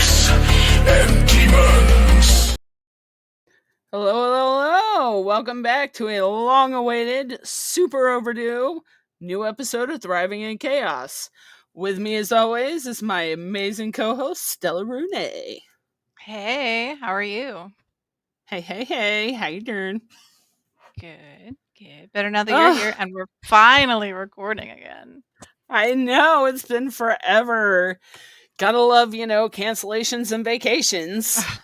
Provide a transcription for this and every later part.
ghosts and demons. Hello, hello, hello! Welcome back to a long awaited, super overdue new episode of Thriving in Chaos. With me, as always, is my amazing co host, Stella Rune. Hey, how are you? Hey, how you doing? Good, good. Better now that you're Oh, here and we're finally recording again. I know, it's been forever. Gotta love, cancellations and vacations. Ugh,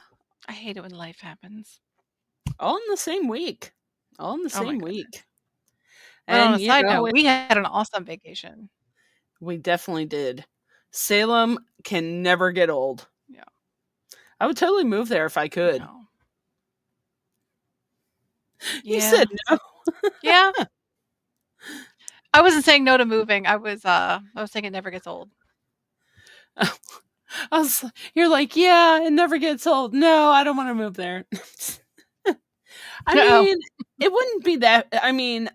I hate it when life happens. All in the same week. All in the Oh my same goodness. week. But on And, a side note, we had an awesome vacation. we definitely did. Salem can never get old. Yeah. I would totally move there if I could. No. You Yeah. said no. Yeah. I wasn't saying no to moving. I was saying it never gets old. You're like, yeah, it never gets old. No, I don't want to move there. I Uh-oh. mean, it wouldn't be that. I mean,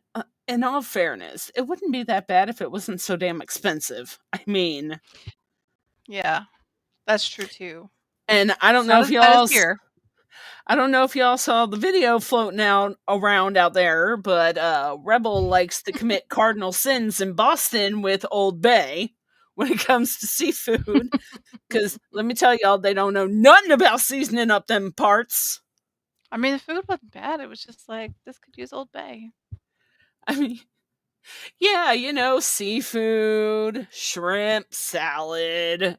in all fairness, it wouldn't be that bad if it wasn't so damn expensive. I mean, Yeah. That's true too. and I don't It's know not if as bad y'all as here. I don't know if y'all saw the video floating out around out there, but Rebel likes to commit cardinal sins in Boston with Old Bay when it comes to seafood. Because let me tell y'all, they don't know nothing about seasoning up them parts. I mean, the food wasn't bad. It was just like this could use Old Bay. I mean, yeah, seafood, shrimp, salad,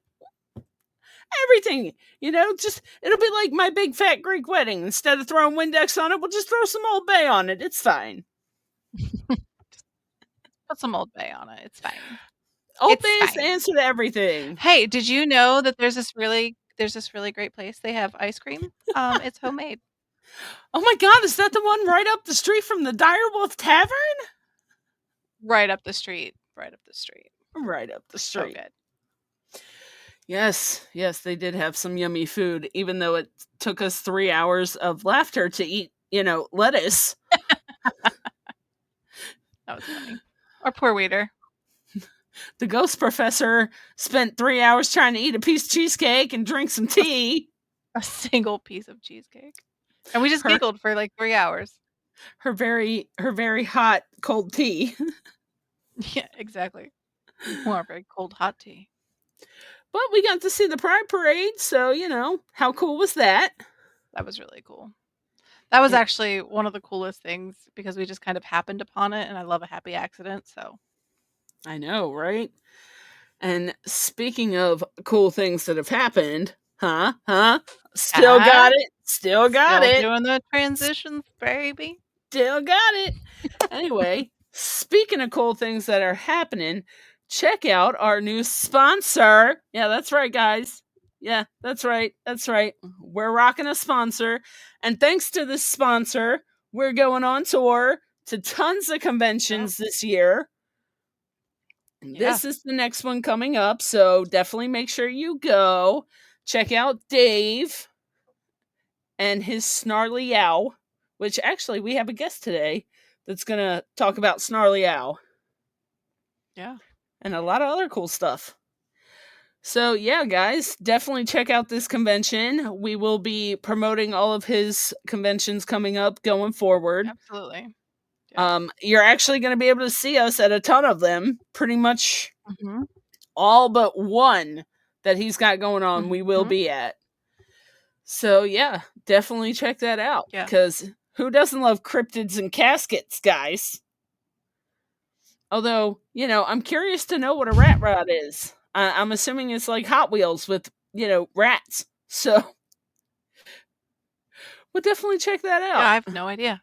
everything. Just it'll be like my big fat Greek wedding. Instead of throwing Windex on it, we'll just throw some Old Bay on it. It's fine. Put some Old Bay on it. It's fine. Old It's Bay is the fine. answer to everything. Hey, did you know that there's this really great place? They have ice cream. It's homemade. Oh my God, is that the one right up the street from the Direwolf Tavern? Right up the street. Right up the street. Right up the So street. good. Yes, they did have some yummy food, even though it took us 3 hours of laughter to eat, lettuce. That was funny. Our poor waiter. The ghost professor spent 3 hours trying to eat a piece of cheesecake and drink some tea. A single piece of cheesecake. And we just Her- giggled for like 3 hours. Her very hot cold tea. Yeah, exactly. More very cold hot tea. But we got to see the Pride Parade, so, how cool was that? That was really cool. That was actually one of the coolest things because we just kind of happened upon it, and I love a happy accident, so. I know, right? And speaking of cool things that have happened, still got it. Still got it. Doing the transitions, baby. Still got it. Anyway, speaking of cool things that are happening, check out our new sponsor. Yeah, that's right, guys. Yeah, that's right. We're rocking a sponsor. And thanks to this sponsor, we're going on tour to tons of conventions this year. This is the next one coming up, so definitely make sure you go. Check out Dave and his Snarly Owl, which actually we have a guest today that's going to talk about Snarly Owl. Yeah. And a lot of other cool stuff. So, yeah, guys, definitely check out this convention. We will be promoting all of his conventions coming up going forward. Absolutely. You're actually going to be able to see us at a ton of them, pretty much all but one that he's got going on, we will be at. So, yeah, definitely check that out. Because who doesn't love cryptids and caskets, guys? Although, I'm curious to know what a rat rod is. I'm assuming it's like Hot Wheels with, rats. So, we'll definitely check that out. Yeah, I have no idea.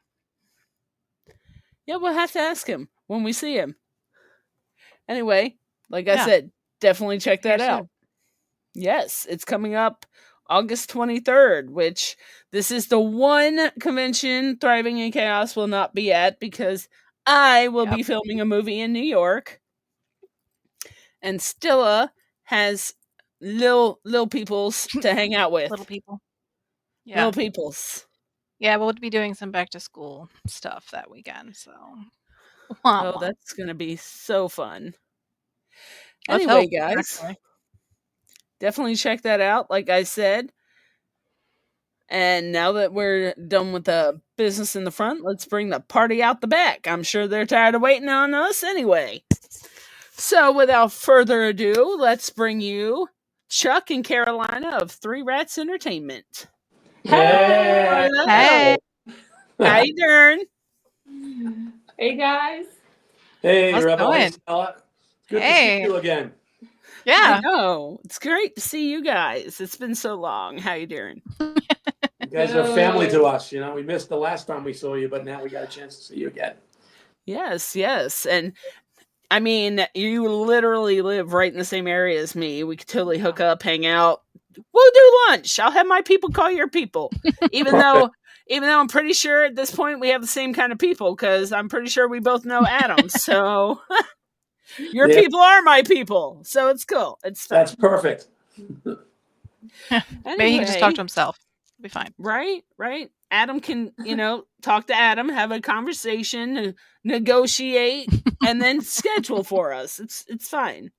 Yeah, we'll have to ask him when we see him. Anyway, like I said, definitely check that out. Yes, it's coming up August 23rd, which this is the one convention Thriving in Chaos will not be at because I will be filming a movie in New York. And Stilla has little peoples to hang out with. Little people. Yeah. Little peoples. Yeah, we'll be doing some back to school stuff that weekend, so. Oh, that's going to be so fun. Anyway, guys, definitely check that out, like I said. And now that we're done with the business in the front, let's bring the party out the back. I'm sure they're tired of waiting on us anyway. So, without further ado, let's bring you Chuck and Karolina of Three Rats Entertainment. Hey! Hey. How you doing? Hey guys. Hey, How's it Rebel. Hey, going? Stella. Good to Hey. see you again. I Yeah. know. It's great to see you guys. It's been so long. How you doing? You guys are family to us. You know, we missed the last time we saw you, but now we got a chance to see you again. Yes, yes. And I mean, you literally live right in the same area as me. We could totally hook up, hang out. We'll do lunch. I'll have my people call your people. Even though I'm pretty sure at this point we have the same kind of people, because I'm pretty sure we both know Adam. So your Yeah. people are my people. So it's cool. It's fine. That's perfect. Maybe he can just talk to himself. It'll be fine. Right, right. Adam can, talk to Adam, have a conversation, negotiate, and then schedule for us. It's fine.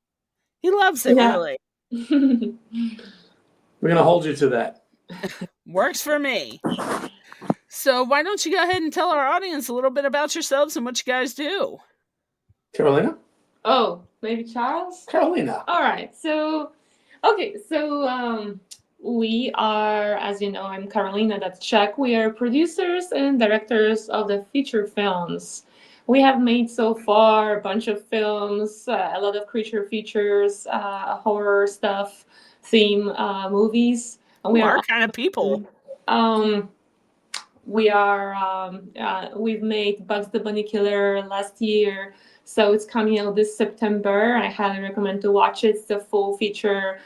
He loves it, Yeah. really. We're going to hold you to that. Works for me. So why don't you go ahead and tell our audience a little bit about yourselves and what you guys do? Carolina? Oh, maybe Charles? Carolina. All right. So, okay. So, we are, as you know, I'm Carolina, that's Chuck. We are producers and directors of the feature films. We have made so far a bunch of films, a lot of creature features, horror stuff, theme movies. And We are kind of people. We've made Bugs the Bunny Killer last year, so it's coming out this September. I highly recommend to watch it. It's a full feature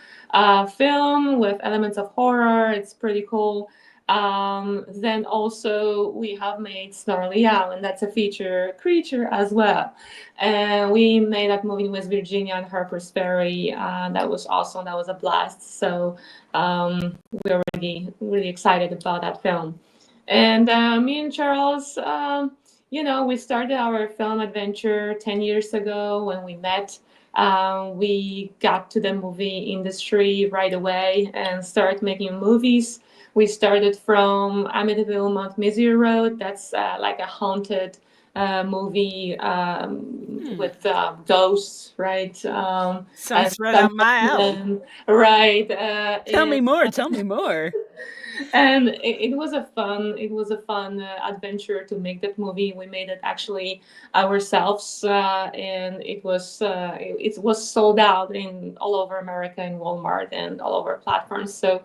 film with elements of horror. It's pretty cool. Then also we have made Snarly Owl, and that's a feature creature as well. And we made that movie with Virginia and Harper's Ferry. That was awesome. That was a blast. So we're really excited about that film. And me and Charles, we started our film adventure 10 years ago when we met. We got to the movie industry right away and started making movies. We started from Amityville, Mount Missouri Road. That's like a haunted movie with ghosts, right? Sounds right up my alley. Right. Tell me more. And it was a fun adventure to make that movie. We made it actually ourselves, and it was sold out in all over America in Walmart and all over platforms. So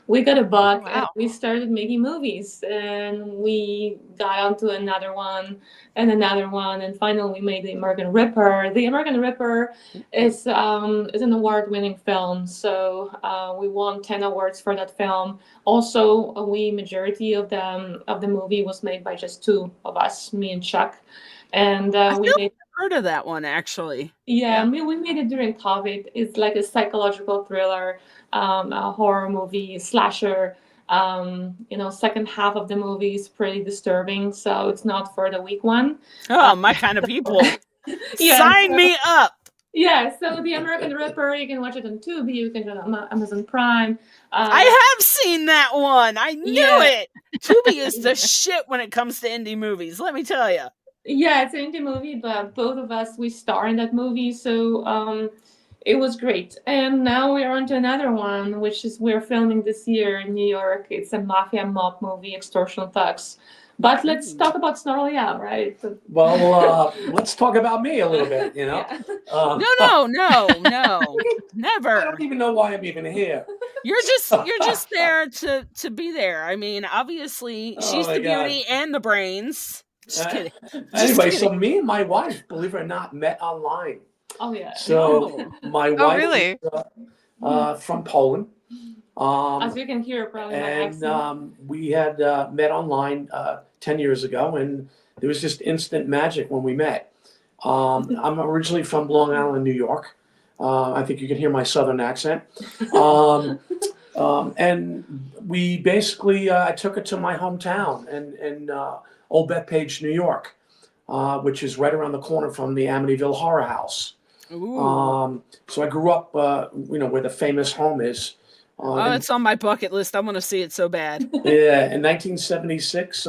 we got a buck. Oh, wow. And we started making movies, and we got onto another one and another one, and finally we made The American Ripper. The American Ripper is an award-winning film, so we won 10 awards for that film. Also, majority of the movie was made by just two of us, me and Chuck, and Heard of that one, actually. yeah, we made it during COVID. It's like a psychological thriller, a horror movie, slasher. Second half of the movie is pretty disturbing, so it's not for the weak one. Oh, my kind of people. Yeah, Sign me up. Yeah, so The American Ripper, you can watch it on Tubi, you can watch it on Amazon Prime. I have seen that one. I knew it. Tubi is the shit when it comes to indie movies, let me tell you. Yeah, it's an indie movie, but both of us, we star in that movie, so it was great. And now we're on to another one, which is we're filming this year in New York. It's a mafia mob movie, Extortion Thugs. But let's talk about Snarly Owl, right? Well, let's talk about me a little bit, Yeah. No, never. I don't even know why I'm even here. You're just there to be there. I mean, obviously, she's the beauty and the brains. Just kidding. Anyway, so me and my wife, believe it or not, met online. Oh, yeah. So my wife really? is from Poland. As you can hear, probably my accent. And we had met online 10 years ago, and there was just instant magic when we met. I'm originally from Long Island, New York. I think you can hear my southern accent. And we basically, I took her to my hometown in Old Bethpage, New York, which is right around the corner from the Amityville Horror House. Ooh. So I grew up, where the famous home is. Oh, it's on my bucket list. I want to see it so bad. Yeah, in 1976,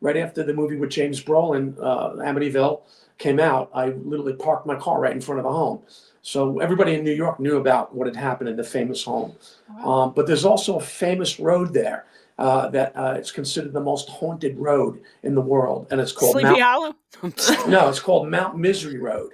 right after the movie with James Brolin, Amityville, came out, I literally parked my car right in front of the home. So everybody in New York knew about what had happened in the famous home. Wow. But there's also a famous road there that it's considered the most haunted road in the world, and it's called Sleepy Hollow? No, it's called Mount Misery Road.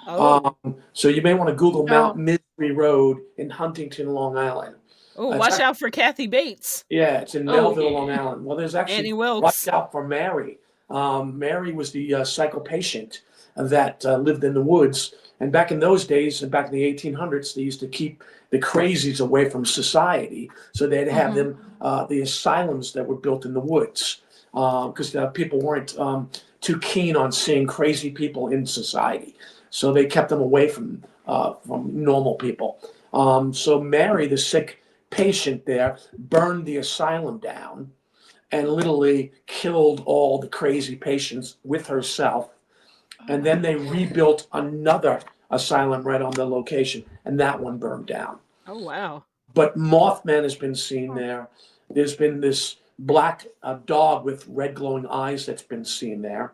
Oh. So you may want to Google Mount Oh. Misery Road in Huntington, Long Island. Oh, It's watch out for Kathy Bates. Yeah, it's in Oh, Melville, yeah. Long Island. Well, there's actually Annie watch Wilkes. out for Mary. Mary was the psycho patient that lived in the woods. And back in those days, and back in the 1800s, they used to keep the crazies away from society. So they'd have them the asylums that were built in the woods because people weren't too keen on seeing crazy people in society. So they kept them away from normal people. So Mary, the sick patient there, burned the asylum down and literally killed all the crazy patients with herself. And then they rebuilt another asylum right on the location, and that one burned down. Oh, wow. But Mothman has been seen there. There's been this black dog with red glowing eyes that's been seen there.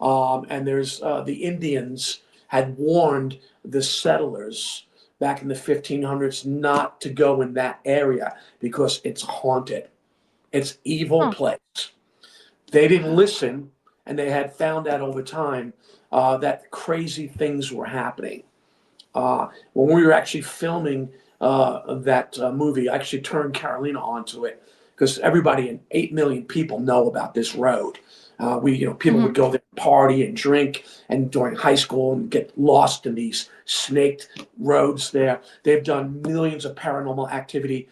And there's the Indians had warned the settlers back in the 1500s not to go in that area because it's haunted. It's evil place. They didn't listen, and they had found out over time that crazy things were happening. When we were actually filming that movie, I actually turned Carolina onto it because everybody and 8 million people know about this road. People would go there, party and drink, and during high school and get lost in these snaked roads there. They've done millions of paranormal activity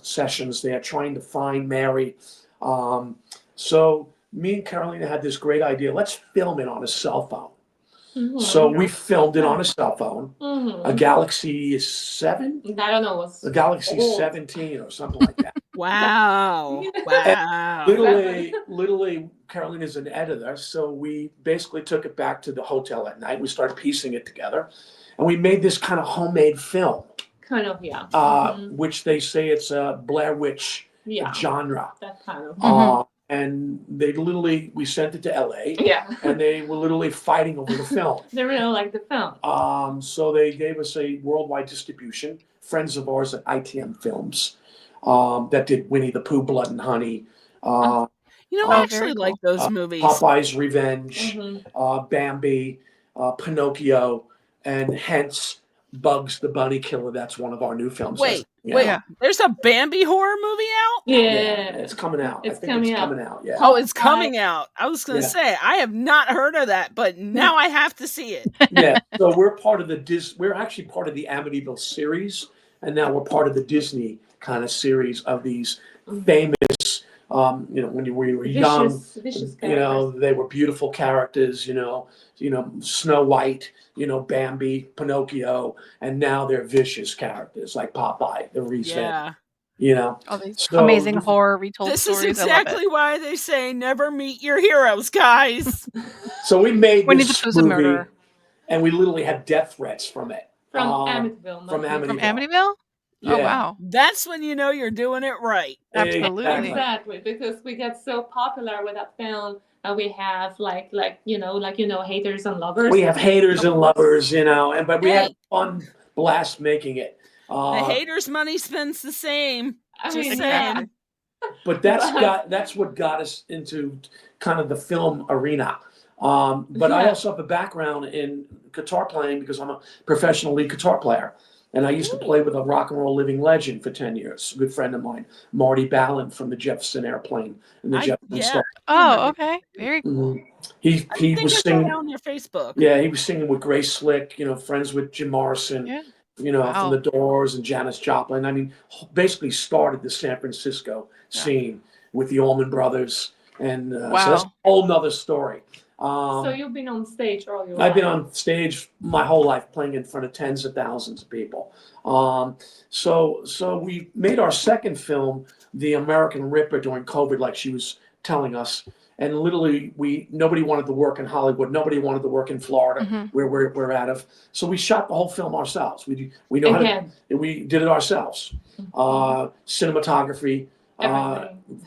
sessions there, trying to find Mary. So me and Carolina had this great idea. Let's film it on a cell phone. So we filmed it on a cell phone, a Galaxy 7, I don't know what's a Galaxy old. 17 or something like that. Wow. Wow. Literally, Carolina's an editor, so we basically took it back to the hotel at night. We started piecing it together, and we made this kind of homemade film, Kind of, yeah. which they say it's a Blair Witch Yeah, genre. that kind of. And we sent it to LA, Yeah. and they were literally fighting over the film. They really like the film. So they gave us a worldwide distribution. Friends of ours at ITM Films that did Winnie the Pooh, Blood and Honey. I actually very like cool. those movies. Popeye's Revenge, Bambi, Pinocchio, and hence Bugs the Bunny Killer. That's one of our new films. Wait, Yeah. there's a Bambi horror movie out? Yeah. It's coming out. It's I think coming it's out. coming out. Yeah. Oh, it's coming out. I was going to Yeah. say, I have not heard of that, but now I have to see it. Yeah. So we're part of we're actually part of the Amityville series, and now we're part of the Disney kind of series of these famous. When we were young, Vicious characters. they were beautiful characters. Snow White, Bambi, Pinocchio, and now they're vicious characters like Popeye, the Revenge. Yeah. All these So amazing horror retold This is stories. I love exactly it. why they say never meet your heroes, guys. So we made Winnie the this Pooh's a movie, murderer. and we literally had death threats from it. From Amityville. From not Amityville. From Amityville? Yeah. Oh, wow. That's when you know you're doing it right. Absolutely. Exactly, because we get so popular with that film, and we have haters and lovers. We have haters and lovers, but we had Hey. a fun blast making it. The haters' money spends the same. I Just mean, saying. But that's what got us into kind of the film arena. But I also have a background in guitar playing because I'm a professional lead guitar player. And I used to play with a rock and roll living legend for 10 years, a good friend of mine, Marty Ballin from the Jefferson Airplane and the Jefferson Star. Oh, okay. Very cool. He was singing on your Facebook. Yeah, he was singing with Grace Slick, friends with Jim Morrison, Yeah. from the Doors and Janis Joplin. I mean, basically started the San Francisco scene with the Allman Brothers. And so that's a whole nother story. So you've been on stage all your life? I've been on stage my whole life playing in front of tens of thousands of people. So we made our second film, The American Ripper, during COVID, like she was telling us. And literally, nobody wanted to work in Hollywood. Nobody wanted to work in Florida, where we're out of. So we shot the whole film ourselves. We know how to. We did it ourselves. Cinematography,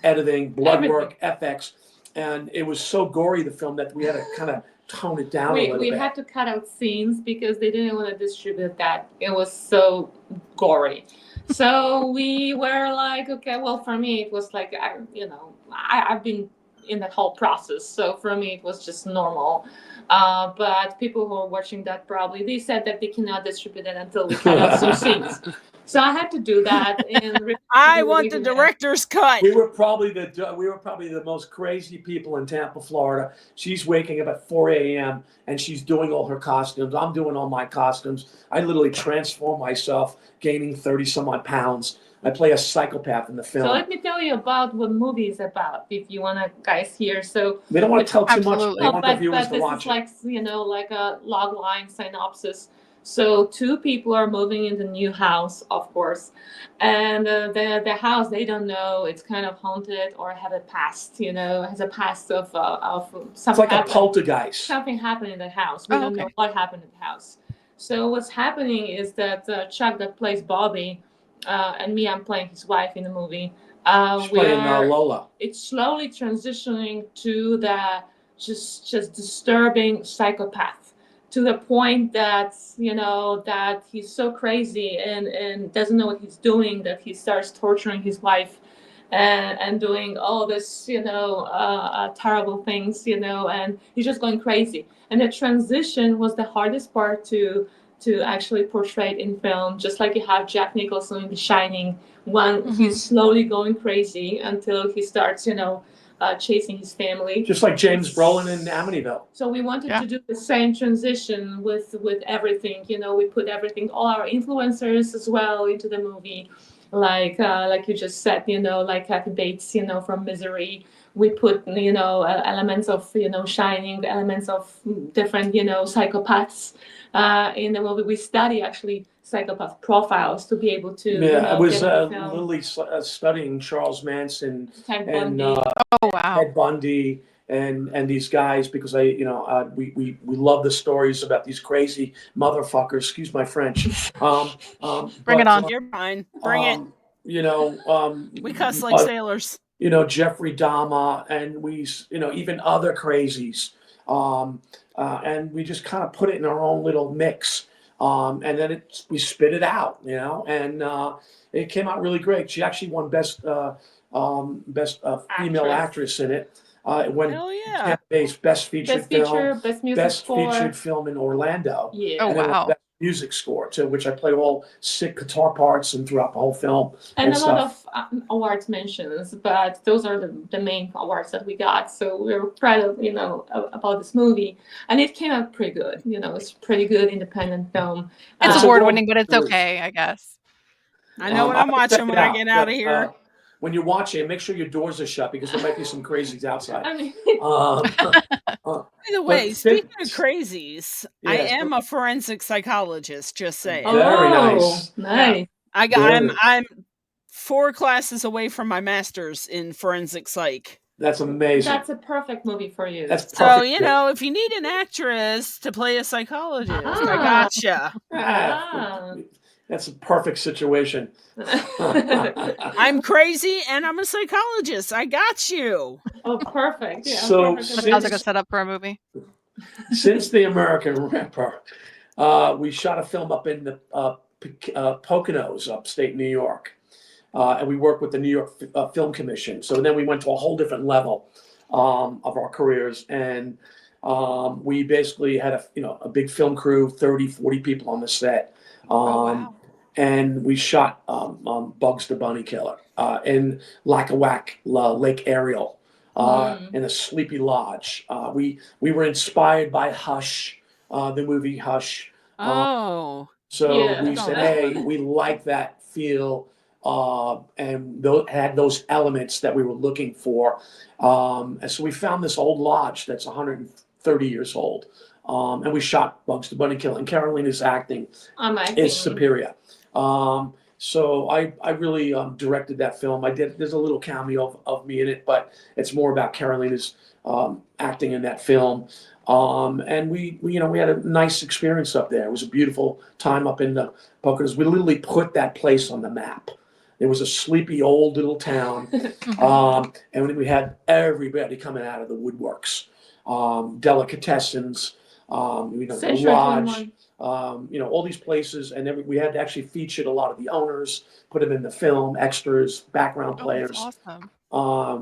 editing, blood work, FX, and it was so gory, the film, that we had to kind of tone it down a little bit. We had to cut out scenes because they didn't want to distribute that. It was so gory. So we were like, okay, well, for me, it was like, I've been in that whole process. So for me, it was just normal. But people who are watching that probably, they said that they cannot distribute it until we cut out some scenes. So I had to do that. And I want the director's cut. We were probably the most crazy people in Tampa, Florida. She's waking up at 4 a.m. and she's doing all her costumes. I'm doing all my costumes. I literally transform myself, gaining 30 some odd pounds. I play a psychopath in the film. So let me tell you about what movie is about, if you want to guys hear. So we don't want to tell too much. Absolutely. We want the viewers to watch it. This is like a log line synopsis. So two people are moving in the new house, of course, and the house, they don't know, it's kind of haunted or have a past, has a past of something. It's like a poltergeist. Something happened in the house. We don't know what happened in the house. So what's happening is that Chuck, that plays Bobby, and me, I'm playing his wife in the movie. She's playing Lola. It's slowly transitioning to the just disturbing psychopath, to the point that that he's so crazy and doesn't know what he's doing, that he starts torturing his wife and doing all this terrible things, and he's just going crazy. And the transition was the hardest part to actually portray it in film, just like you have Jack Nicholson in The Shining, when he's slowly going crazy until he starts chasing his family. Just like James Brolin in Amityville. So we wanted to do the same transition with everything. We put everything, all our influencers as well, into the movie. Like you just said, like Kathy Bates, from Misery. We put, elements of, Shining, elements of different, psychopaths in the movie. We study actually psychopath profiles to be able to. I was literally studying Charles Manson and Ted Bundy and these guys, because we love the stories about these crazy motherfuckers. Excuse my French. Bring it on. You're fine. Bring it. We cuss like sailors. Jeffrey Dahmer, and even other crazies, and we just kind of put it in our own little mix, and then we spit it out, and it came out really great. She actually won best female actress in it. It won best featured film, best music score. featured film in Orlando. Yeah. Oh, wow. Best music score, to which I play all sick guitar parts and throughout the whole film. And a lot of awards mentions, but those are the main awards that we got. So we're proud of, about this movie. And it came out pretty good. It's pretty good independent film. It's award-winning, but it's okay, I guess. I know what I'm watching when I get out of here. When you're watching, make sure your doors are shut, because there might be some crazies outside. I mean, by the way, speaking of crazies, I am a forensic psychologist. Just saying. Very nice. Nice. I'm 4 classes away from my master's in forensic psych. That's amazing. That's a perfect movie for you. That's perfect. So, if you need an actress to play a psychologist, I gotcha. That's a perfect situation. I'm crazy and I'm a psychologist. I got you. Oh, perfect. Yeah, so perfect. Sounds like a setup for a movie. Since The American Ripper, we shot a film up in the Poconos, upstate New York. And we worked with the New York Film Commission. So then we went to a whole different level of our careers. And we basically had a big film crew, 30, 40 people on the set. Wow. And we shot Bugs the Bunny Killer in Lackawack, Lake Ariel, in a sleepy lodge. We were inspired by Hush, the movie Hush. Oh. So we said, hey, we like that feel, and had those elements that we were looking for. And so we found this old lodge that's 130 years old. And we shot Bugs the Bunny Killer, and Karolina's acting is superior. So I really directed that film. There's a little cameo of me in it, but it's more about Carolina's acting in that film. And we had a nice experience up there. It was a beautiful time up in the Poconos. We literally put that place on the map. It was a sleepy old little town, and we had everybody coming out of the woodworks, delicatessens, the Century lodge, 21. all these places, and we had actually featured a lot of the owners, put them in the film, extras, background Oh, that's players. awesome.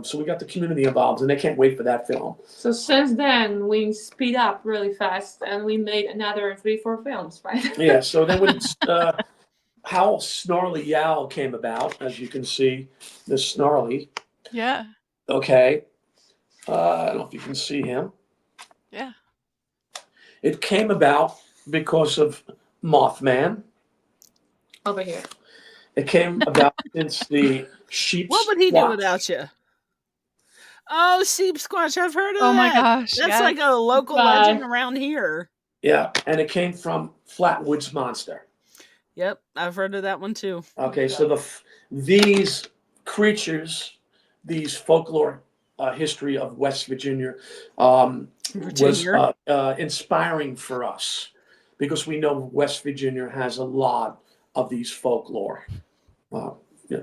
So we got the community involved, and they can't wait for that film. So since then, we speed up really fast, and we made another 3-4 films, right? Yeah. So then when how Snarly Yow came about, as you can see, the Snarly. Yeah. Okay. I don't know if you can see him. Yeah. It came about because of Mothman. Over here. It came about since the sheep. What would he do squatch. without you? Oh, sheep squatch! I've heard of Oh my that. gosh. That's yes. like a local Bye. legend around here. Yeah, and it came from Flatwoods Monster. Yep, I've heard of that one too. Okay, so these creatures, these folklore history of West Virginia, was inspiring for us because we know West Virginia has a lot of these folklore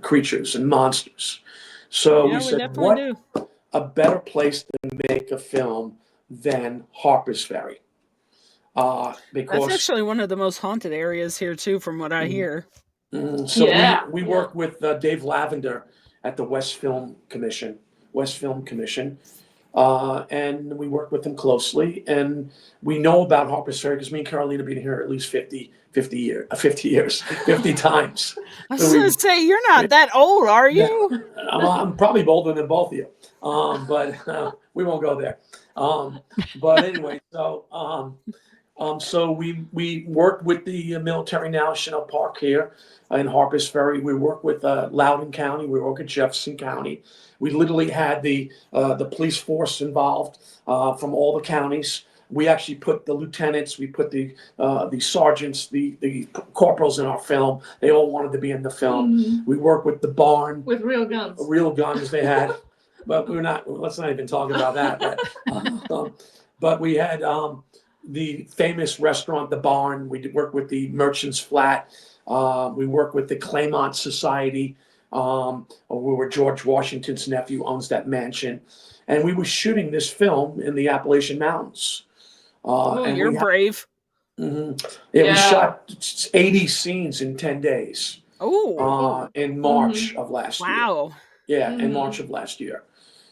creatures and monsters. So Yeah, we we said, definitely what do. a better place to make a film than Harper's Ferry? That's Because actually one of the most haunted areas here too, from what I hear. so Yeah. we work with Dave Lavender at the West Film Commission, and we work with him closely. And we know about Harper's Ferry because me and Carolina have been here at least 50 years, 50 times. I was going to say, you're not that old, are you? I'm probably older than both of you, but we won't go there. But anyway, so we worked with the Military National Park here in Harpers Ferry. We work with Loudoun County. We work with Jefferson County. We literally had the police force involved from all the counties. We actually put the lieutenants, we put the sergeants, the corporals in our film. They all wanted to be in the film. Mhm. We worked with the barn, With real guns. real guns they had, but let's not even talk about that. But we had the famous restaurant, the Barn. We did work with the Merchants Flat. We worked with the Claymont Society, where George Washington's nephew owns that mansion. And we were shooting this film in the Appalachian Mountains. And You're brave. We Yeah. shot 80 scenes in 10 days Oh, in March of last year. wow. Yeah, in March of last year.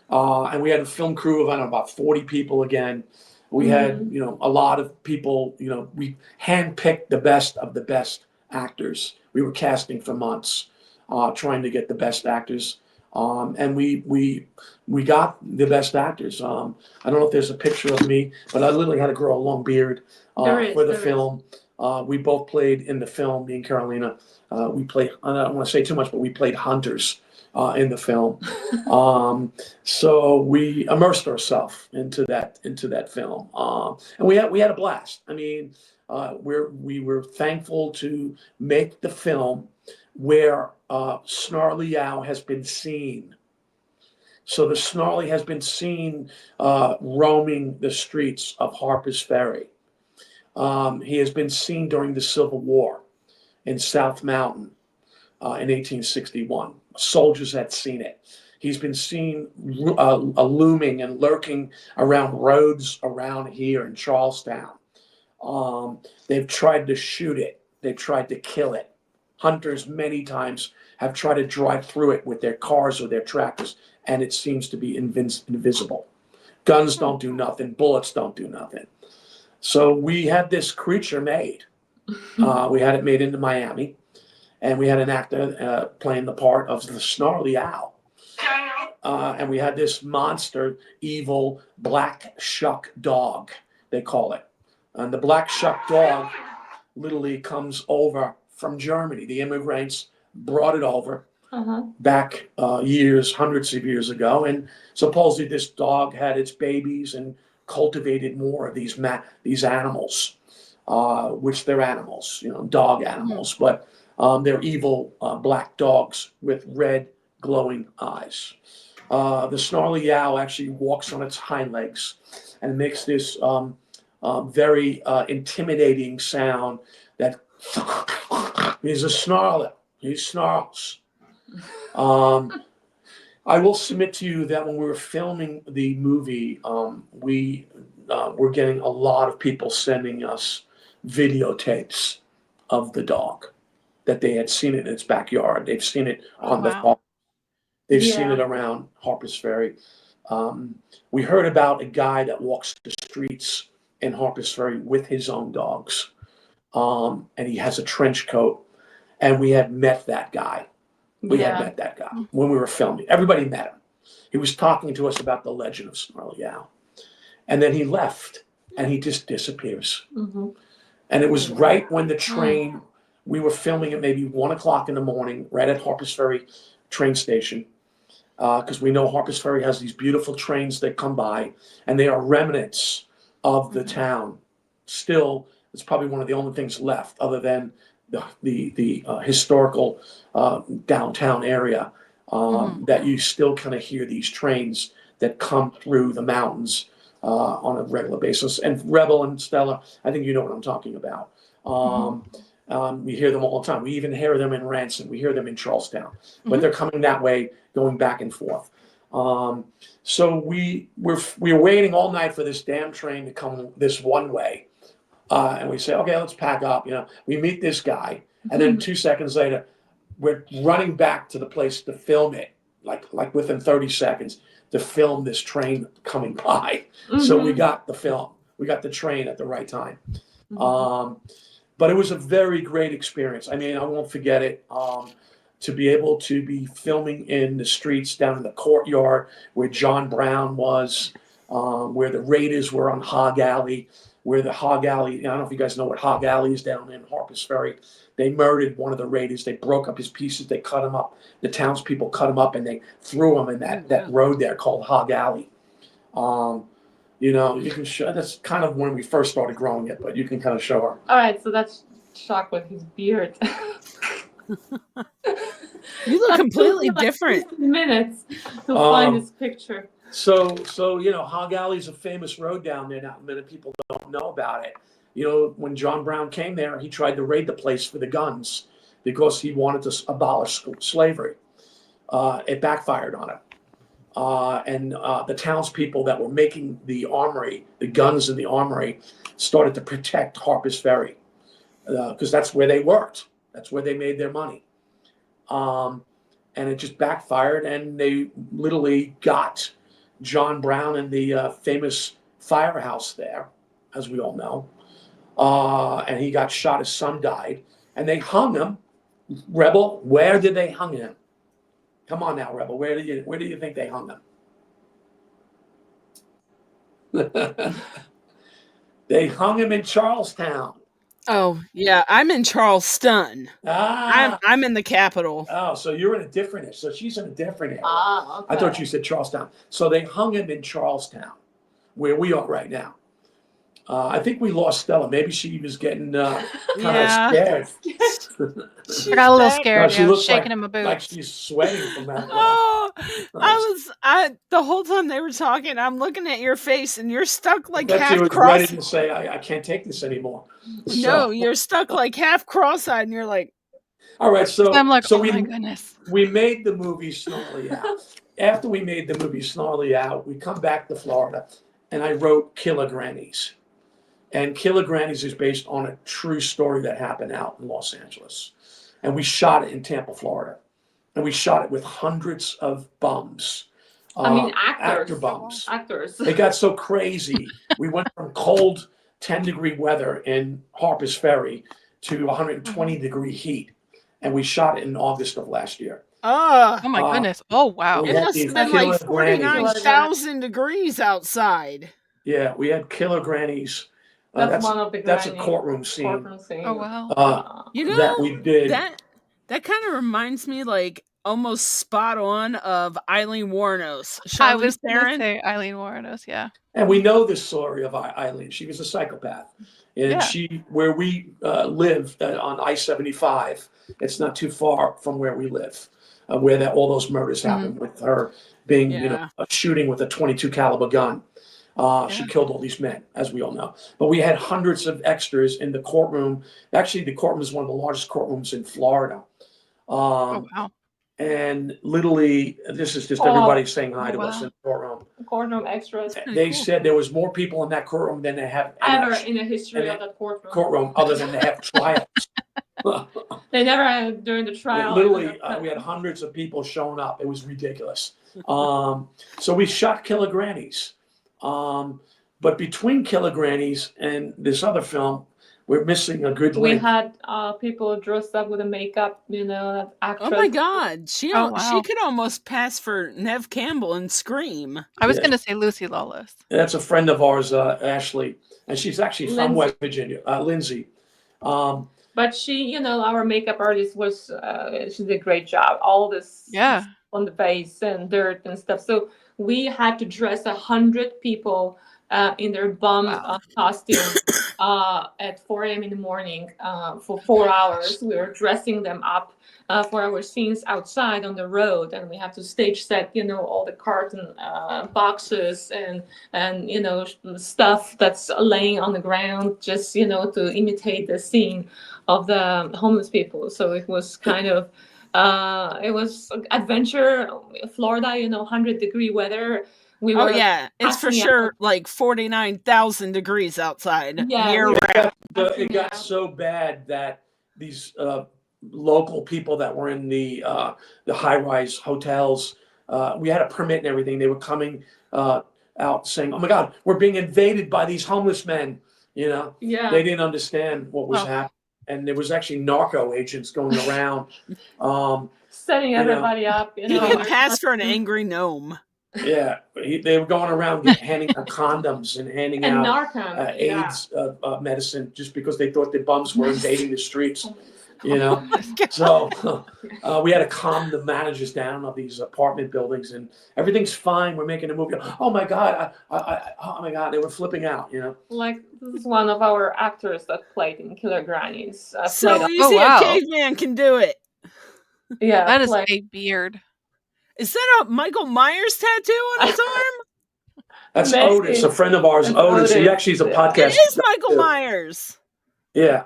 And we had a film crew of, I don't know, about 40 people again. We had, a lot of people, we handpicked the best of the best actors. We were casting for months, trying to get the best actors. And we got the best actors. I don't know if there's a picture of me, but I literally had to grow a long beard for the film. We both played in the film, me and Carolina. We played, I don't want to say too much, but we played hunters in the film. So we immersed ourselves into that film. And we had a blast. I mean, we were thankful to make the film where Snarly Yow has been seen. So the Snarly has been seen roaming the streets of Harpers Ferry. He has been seen during the Civil War in South Mountain in 1861. Soldiers had seen it. He's been seen looming and lurking around roads around here in Charlestown. They've tried to shoot it. They've tried to kill it. Hunters many times have tried to drive through it with their cars or their tractors, and it seems to be invisible. Guns don't do nothing. Bullets don't do nothing. So we had this creature made. We had it made into Miami, and we had an actor playing the part of the Snarly Owl. And we had this monster, evil black shuck dog, they call it. And the black shuck dog literally comes over from Germany. The immigrants brought it over back hundreds of years ago. And supposedly this dog had its babies and cultivated more of these animals, which they're animals, dog animals. But They're evil black dogs with red glowing eyes. The snarly owl actually walks on its hind legs and makes this very intimidating sound that he's a snarler. He snarls. I will submit to you that when we were filming the movie, we were getting a lot of people sending us videotapes of the dog, that they had seen it in its backyard. They've seen it on the farm. They've seen it around Harpers Ferry. We heard about a guy that walks the streets in Harpers Ferry with his own dogs. And he has a trench coat. And we had met that guy. We had met that guy when we were filming. Everybody met him. He was talking to us about the legend of Snarly Owl. And then he left and he just disappears. Mm-hmm. And it was right when the train, we were filming at maybe 1 o'clock in the morning, right at Harpers Ferry train station. Because we know Harpers Ferry has these beautiful trains that come by, and they are remnants of the town. Still, it's probably one of the only things left other than the historical downtown area that you still kind of hear these trains that come through the mountains on a regular basis. And Rebel and Stella, I think you know what I'm talking about. We hear them all the time. We even hear them in Ransom. We hear them in Charlestown. But they're coming that way, going back and forth. So we were waiting all night for this damn train to come this one way. And we say, okay, let's pack up. We meet this guy. And then 2 seconds later, we're running back to the place to film it, like within 30 seconds, to film this train coming by. So we got the film. We got the train at the right time. But it was a very great experience. I mean, I won't forget it. To be able to be filming in the streets down in the courtyard where John Brown was, where the Raiders were on Hog Alley, where the Hog Alley, I don't know if you guys know what Hog Alley is down in Harpers Ferry. They murdered one of the Raiders. They broke up his pieces. They cut him up. The townspeople cut him up and they threw him in that road there called Hog Alley. You can show, that's kind of when we first started growing it, but you can kind of show her. All right, so that's Chuck with his beard. You look completely different. 15 minutes to find this picture. So Hog Alley is a famous road down there. Not many people don't know about it. When John Brown came there, he tried to raid the place for the guns because he wanted to abolish slavery. It backfired on him. And the townspeople that were making the armory, the guns in the armory, started to protect Harpers Ferry because that's where they worked. That's where they made their money. And it just backfired, and they literally got John Brown in the famous firehouse there, as we all know. And he got shot. His son died. And they hung him. Rebel, where did they hang him? Come on now, Rebel. Where do you think they hung him? They hung him in Charlestown. Oh yeah, I'm in Charleston. I'm in the capital. Oh, so you're in a different area. So she's in a different area. Okay. I thought you said Charlestown. So they hung him in Charlestown, where we are right now. I think we lost Stella. Maybe she was getting kind of scared. She got a little scared. She looks shaking in my boots. like she's sweating from that. The whole time they were talking, I'm looking at your face, and you're stuck like Betsy half was cross. ready to say, I can't take this anymore. No, you're stuck like half cross-eyed, and you're like. All right, so I'm like, so oh we, my goodness. We made the movie Snarly Out. After we made the movie Snarly Out, we come back to Florida, and I wrote Killer Grannies. And Killer Grannies is based on a true story that happened out in Los Angeles. And we shot it in Tampa, Florida. And we shot it with hundreds of bums. Actors. Actor bums. Actors. It got so crazy. We went from cold 10-degree weather in Harpers Ferry to 120-degree heat. And we shot it in August of last year. Oh my goodness. Oh, wow. It must have been like 49,000 degrees outside. Yeah, we had Killer Grannies. That's one of the That's a courtroom scene. Oh, wow. That we did. That kind of reminds me, like, almost spot on of Eileen Wuornos. I was Charlize gonna Theron. say Eileen Wuornos. Yeah. And we know the story of Eileen. She was a psychopath. And Yeah. where we live on I-75, it's not too far from where we live, where all those murders happened with her being, Yeah. a shooting with a 22 caliber gun. She Yeah. killed all these men, as we all know. But we had hundreds of extras in the courtroom. Actually, the courtroom is one of the largest courtrooms in Florida. Oh wow. And literally, this is just Oh. everybody saying hi Oh, to us wow. in the courtroom. Courtroom extras Pretty They cool. said there was more people in that courtroom than they have ever in the history of that courtroom, other than they have trials. They never had during the trial. Literally, we had hundreds of people showing up. It was ridiculous. So we shot Killer Grannies. But between Killer Grannies and this other film, we're missing a good We link. had people dressed up with the makeup, actress. Oh my God, she Oh, wow. she could almost pass for Nev Campbell in Scream. I was Yeah. gonna say Lucy Lawless. That's a friend of ours, Ashley, and she's actually from Lindsay. West Virginia, Lindsay. But she, our makeup artist was, she did a great job. All this Yeah. on the face and dirt and stuff. So we had to dress 100 people in their bum Wow. costume at 4 a.m. in the morning for 4 hours. We were dressing them up for our scenes outside on the road, and we have to stage set, all the carton boxes and stuff that's laying on the ground, just to imitate the scene of the homeless people. So it was kind of it was adventure, Florida, 100-degree weather. We Oh were yeah, it's for passing sure out. like 49,000 degrees outside Yeah, year we were round. It got so bad that these local people that were in the high-rise hotels, we had a permit and everything. They were coming out saying, "Oh my God, we're being invaded by these homeless men." Yeah. They didn't understand what was Oh. happening, and there was actually narco agents going around. Setting You know, everybody up. You can pass for an angry gnome. Yeah, they were going around handing out condoms and handing And out Narcan. AIDS medicine just because they thought the bums were invading the streets. Oh my God. So we had to calm the managers down of these apartment buildings, and everything's fine. We're making a movie. Oh my God! Oh my God! They were flipping out. Like, this is one of our actors that played in Killer Grannies. So played- easy wow. a caveman can do it. yeah, That is played- a beard. Is that a Michael Myers tattoo on his arm? That's Maybe. Otis, a friend of ours. That's Otis. He Otis, actually is a yeah. podcast. It is Michael too. Myers. Yeah,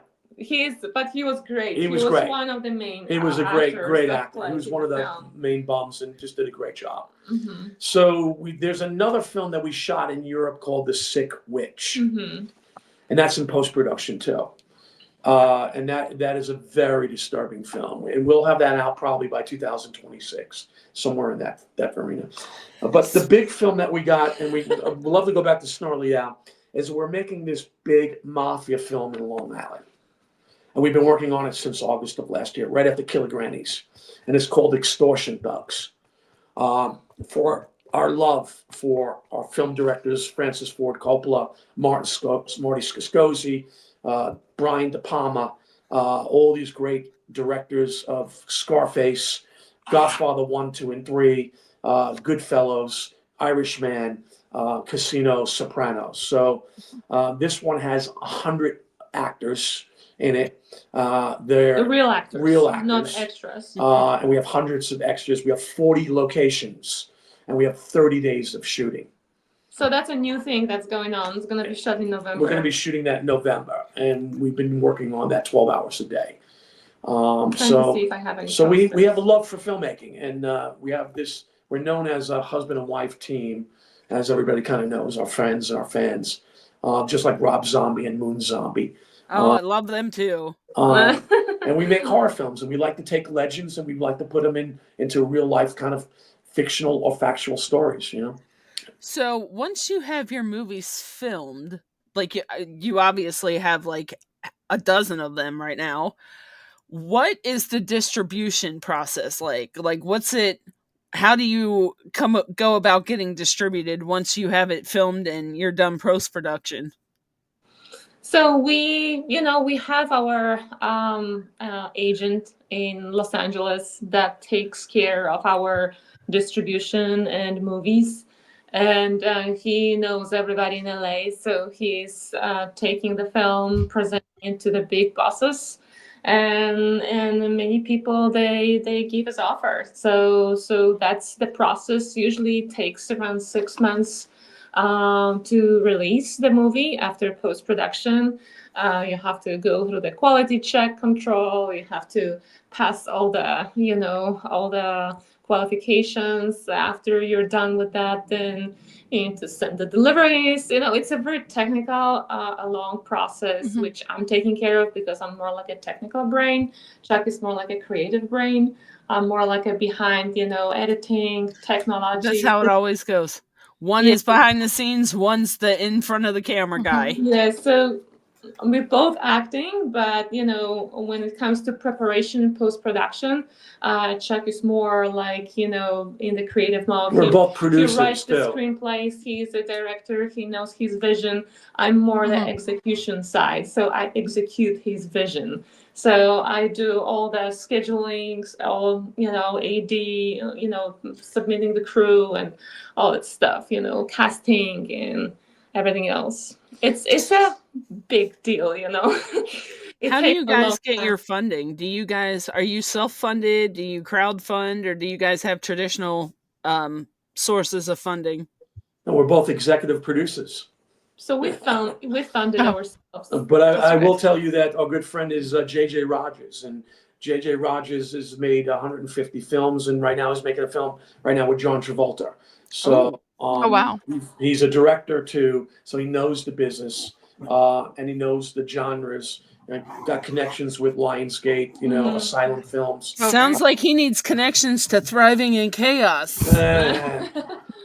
But he was great. He was great. One of the main. he was a great actors that actor. He played was in one of the film. main bums and just did a great job. Mhm. So there's another film that we shot in Europe called The Sick Witch. Mhm. And that's in post-production too. And that is a very disturbing film. And we'll have that out probably by 2026, somewhere in that arena. But the big film that we got, and we'd love to go back to Snarly Al, is we're making this big mafia film in Long Island. And we've been working on it since August of last year, right after Killer Grannies. And it's called Extortion Thugs. For our love for our film directors, Francis Ford Coppola, Marty Scorsese, Brian De Palma, all these great directors of Scarface, Godfather 1, 2, and 3, Goodfellas, Irishman, Casino, Sopranos. So this one has 100 actors in it. They're The real actors. real actors. Not extras. and we have hundreds of extras. We have 40 locations, and we have 30 days of shooting. So that's a new thing that's going on. It's going to be shot in November. We're going to be shooting that in November, and we've been working on that 12 hours a day. trying to see if I have any So we posters. have a love for filmmaking, and we have this. We're known as a husband and wife team, as everybody kind of knows, our friends and our fans, just like Rob Zombie and Moon Zombie. Oh, I love them too. And we make horror films, and we like to take legends and we like to put them into real life kind of fictional or factual stories, So once you have your movies filmed, like you obviously have like a dozen of them right now, what is the distribution process like? Like what's it, how do you go about getting distributed once you have it filmed and you're done post-production? So we have our agent in Los Angeles that takes care of our distribution and movies, and he knows everybody in LA. So he's taking the film, presenting it to the big bosses, and many people they give us offers. So that's the process. Usually takes around 6 months to release the movie after post production. You have to go through the quality check control. You have to pass all the all the qualifications. After you're done with that, then you need to send the deliveries. It's a very technical, a long process, Mhm. which I'm taking care of because I'm more like a technical brain. Chuck is more like a creative brain. I'm more like a behind, editing, technology. That's how it always goes. One Yeah. is behind the scenes, one's the in front of the camera guy. Yeah, so we're both acting, but when it comes to preparation, post production, Chuck is more like in the creative mode. We're both He producers writes the too. screenplays. He's a director. He knows his vision. I'm more the Mhm. execution side, so I execute his vision. So I do all the schedulings, all AD, submitting the crew and all that stuff. Casting and everything else. It's a big deal. It How do takes you a long guys get time. your funding? Are you self-funded? Do you crowdfund, or do you guys have traditional sources of funding? And we're both executive producers. So we funded Oh, ourselves. But that's I will nice. tell you that our good friend is J.J. Rogers, and J.J. Rogers has made 150 films, and right now he's making a film right now with John Travolta. So Oh, wow. he's a director too, so he knows the business, and he knows the genres. And got connections with Lionsgate, Mhm. Asylum Films. Oh, Sounds great. like he needs connections to Thriving in Chaos.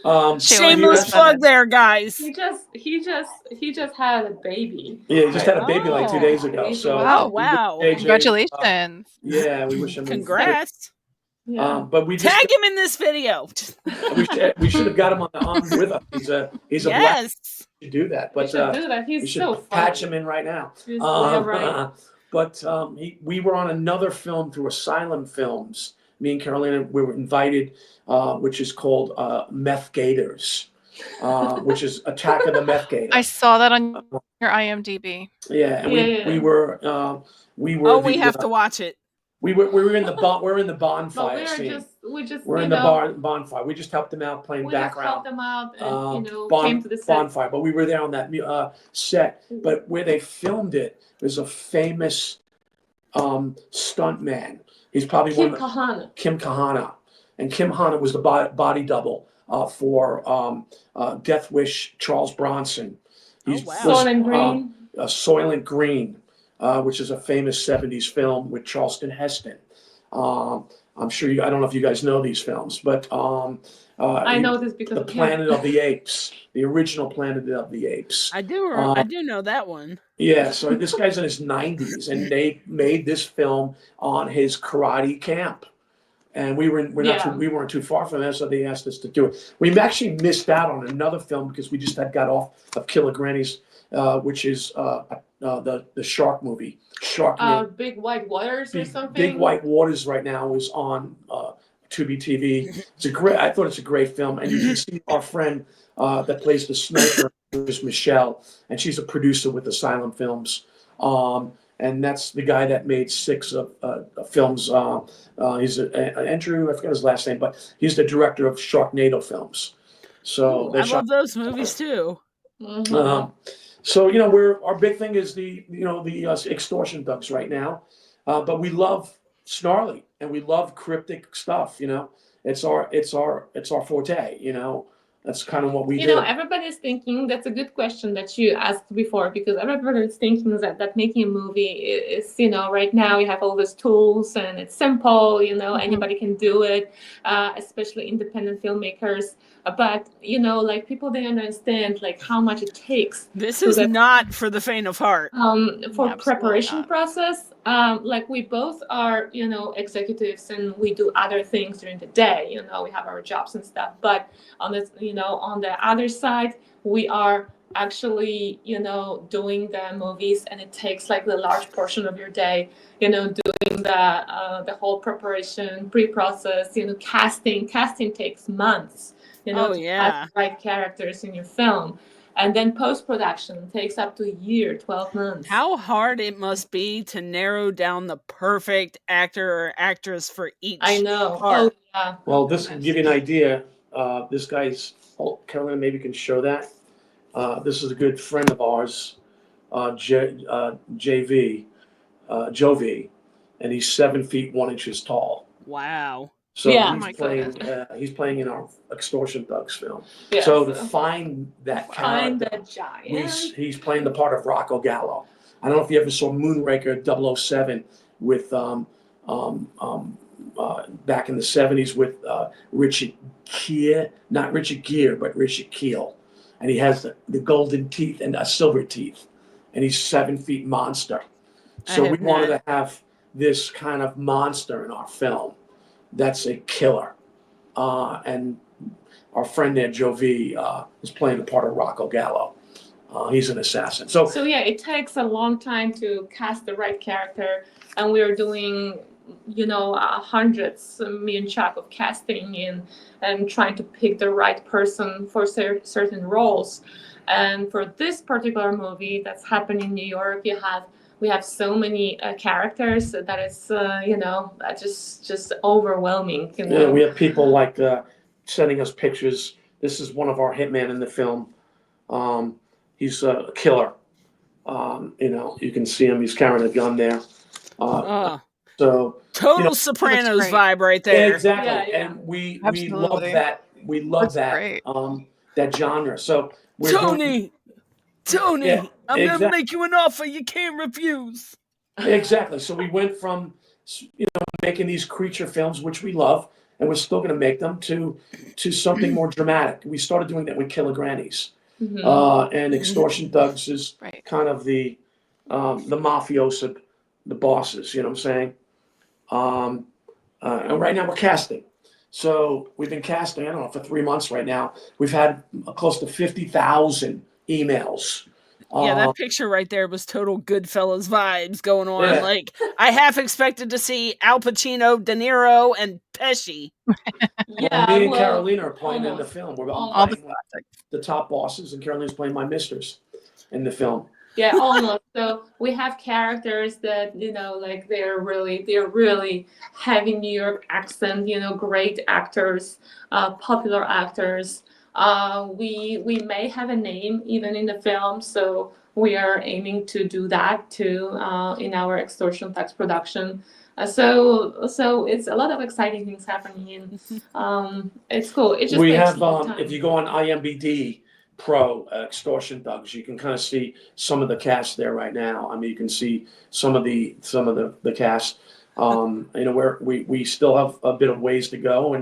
Um, Shayla, he Shameless pass was- that plug in. there, guys. he just had a baby. yeah, he just had a baby like 2 days Oh. ago. Baby. So Oh, Wow. we wish wow. JJ, Congratulations. yeah, we wish him. Congrats. Yeah. But we just Tag him in this video. we should have got him on with us. He's a black Yes. to do that, We but should do that. we He's should so patch funny. him in right now. He's yeah, right. But we were on another film through Asylum Films. Me and Carolina, we were invited, which is called Meth Gators, which is Attack of the Meth Gator. I saw that on your IMDb. Yeah, and Yeah. we were Oh, we the have to watch it. we were in the But bonfire scene. we just We're in the bonfire. We just helped them out playing we just helped background. them out and came to the set. Bonfire, but we were there on that set. But where they filmed it, there's a famous stunt man. He's probably Kim one of Kahana. Kim Kahana, and Kim Kahana was the body double for Death Wish Charles Bronson. Oh, wow. Soylent Green. Soylent Green, which is a famous '70s film with Charleston Heston. I'm sure I don't know if you guys know these films, but I know this because the of him. Planet of the Apes, the original Planet of the Apes. I do know that one. Yeah, so this guy's in his 90s, and they made this film on his karate camp. And we weren't too far from there, so they asked us to do it. We actually missed out on another film because we just had got off of Killer Grannies, which is the shark movie, Sharknado. Big White Waters or something. Big White Waters right now is on Tubi TV. I thought it's a great film, and you can see our friend that plays the sniper is Michelle, and she's a producer with Asylum Films. And that's the guy that made 6 films. He's Andrew, I forgot his last name, but he's the director of Sharknado films. So Ooh, I love those movies too. Mhm. So our big thing is the extortion thugs right now, but we love snarly and we love cryptic stuff. It's our forte. That's kind of what we do. Everybody's thinking that's a good question that you asked before because everybody's thinking that making a movie is right now you have all these tools and it's simple, anybody can do it, especially independent filmmakers. But like people they understand like how much it takes. This to is the- not for the faint of heart. for Absolutely preparation not. process, like we both are executives and we do other things during the day, we have our jobs and stuff, but on this on the other side we are actually, doing the movies, and it takes like the large portion of your day, doing the whole preparation, pre-process, casting takes months, Oh, to cast yeah. the right characters in your film. And then post-production takes up to a year, 12 months. How hard it must be to narrow down the perfect actor or actress for each I know. part. Oh, yeah. Well, this can give you an idea. This guy's, Carolina maybe can show that. This is a good friend of ours, JV, Joe V, and he's 7 feet 1 inches tall. Wow. So Yeah. Oh my he's playing in our Extortion Thugs film. Yes. So to find that Find character, the giant. he's playing the part of Rocco Gallo. I don't know if you ever saw Moonraker 007 with back in the 70s with Richard Gere, not Richard Gere, but Richard Keel. And he has the golden teeth and silver teeth. And he's 7 feet monster. So we wanted to have this kind of monster in our film. That's a killer. And our friend there, Joe V, is playing the part of Rocco Gallo. He's an assassin. So yeah, it takes a long time to cast the right character, and we're doing, hundreds, me and Chuck, of casting and trying to pick the right person for certain roles. And for this particular movie that's happening in New York, we have so many characters that it's just overwhelming. Yeah, we have people like sending us pictures. This is one of our hitmen in the film. He's a killer. You can see him. He's carrying a gun there. So total Sopranos vibe right there. Exactly, Yeah. and we Absolutely. love that. We love That's that great. that genre. So we're Tony, Yeah, I'm exactly. gonna make you an offer you can't refuse. Exactly. So we went from making these creature films, which we love, and we're still going to make them, to something more dramatic. We started doing that with Killer Grannies, and Extortion Thugs is kind of the mafioso, the bosses. You know what I'm saying? And right now we're casting. So we've been casting, I don't know, for 3 months right now. We've had close to 50,000 emails. Yeah, that picture right there was total Goodfellas vibes going on. Yeah. Like, I half expected to see Al Pacino, De Niro, and Pesci. Yeah, me and Karolina are playing in the almost. film. We're All the playing the top bosses, and Karolina's playing my misters in the film. Yeah, almost. So we have characters that they're really heavy New York accent. Great actors, popular actors. We may have a name even in the film, so we are aiming to do that too in our Extortion Thugs production. So it's a lot of exciting things happening, and it's cool. It just We takes have a long time. if you go on IMDb Pro Extortion Thugs, you can kind of see some of the cast there right now. I mean, you can see some of the cast. We still have a bit of ways to go,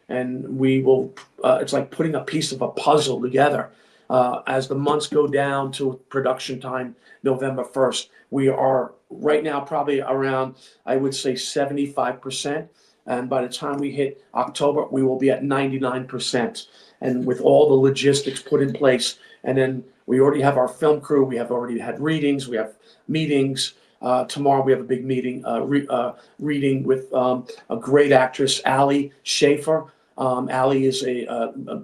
and we will. It's like putting a piece of a puzzle together. As the months go down to production time, November 1st, we are right now probably around, I would say, 75%. And by the time we hit October, we will be at 99%. And with all the logistics put in place, and then we already have our film crew. We have already had readings. We have meetings. Tomorrow we have a big meeting, reading with a great actress, Ali Schaefer. Ali is a